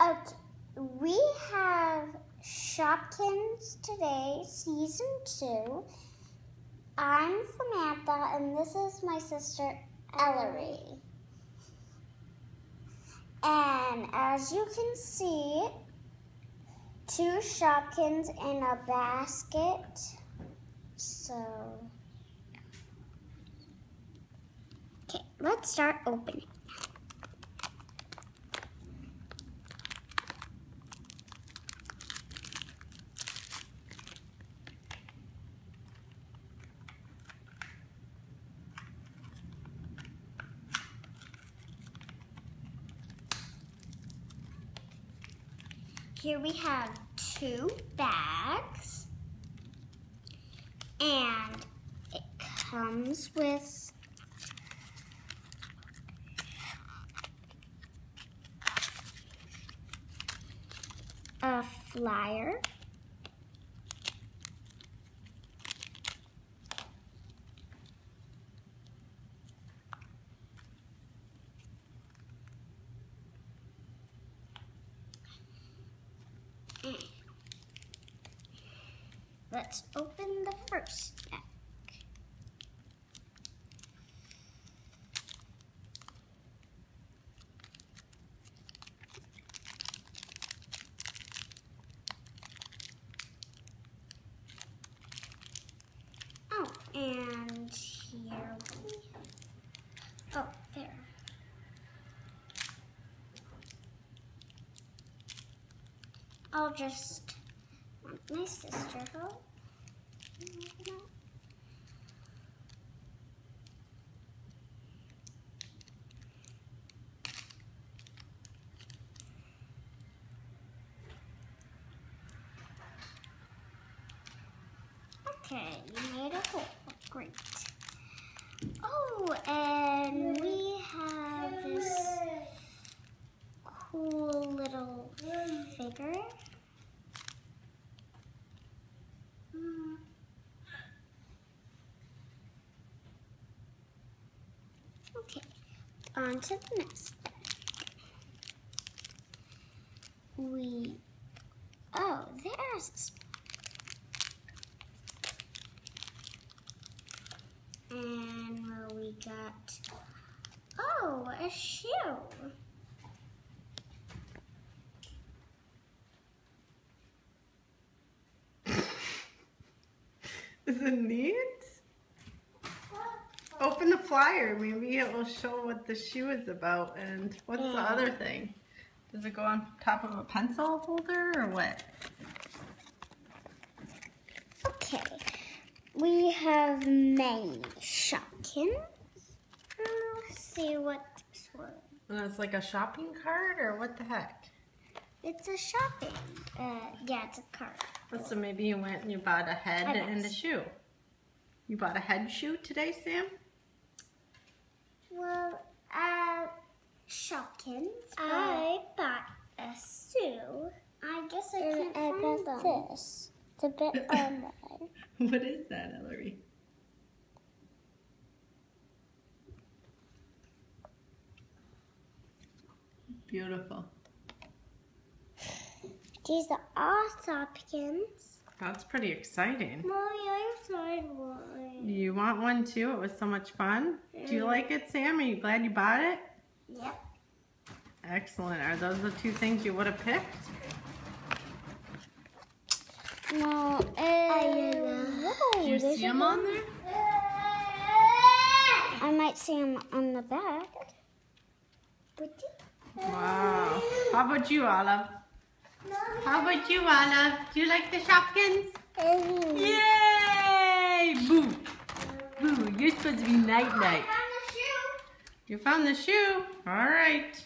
Okay, we have Shopkins today, season 2. I'm Samantha, and this is my sister Ellery. And as you can see, 2 Shopkins in a basket. So, okay, let's start opening. Here we have 2 bags, and it comes with a flyer, let's open the first bag. Oh, and here we, oh, there. I'll just let my sister go. Okay, you made a hole. Great. Oh, and we have this cool little figure. Okay, on to the next bag. Oh, there's a spot. And we got, oh, a shoe. Is it neat? Open the flyer. Maybe it will show what the shoe is about. And what's the other thing? Does it go on top of a pencil holder or what? Okay. We have many Shopkins. Let's see what this one. It's like a shopping cart or what the heck? It's a shopping. Yeah, it's a cart. So maybe you went and you bought a head and a shoe. You bought a head shoe today, Sam? Well, at Shopkins, I bought a shoe. I guess I can't find them. This. It's a bit on there. What is that, Ellery? Beautiful. These are all Shopkins. That's pretty exciting. Mommy, I tried one. You want one too? It was so much fun. Do you like it, Sam? Are you glad you bought it? Yep. Excellent. Are those the 2 things you would have picked? No, Do you see them on there? I might see them on the back. Wow. How about you, Olive? How about you, Olive? Do you like the Shopkins? Yay! Boo! Boo, you're supposed to be night-night. You found the shoe? All right.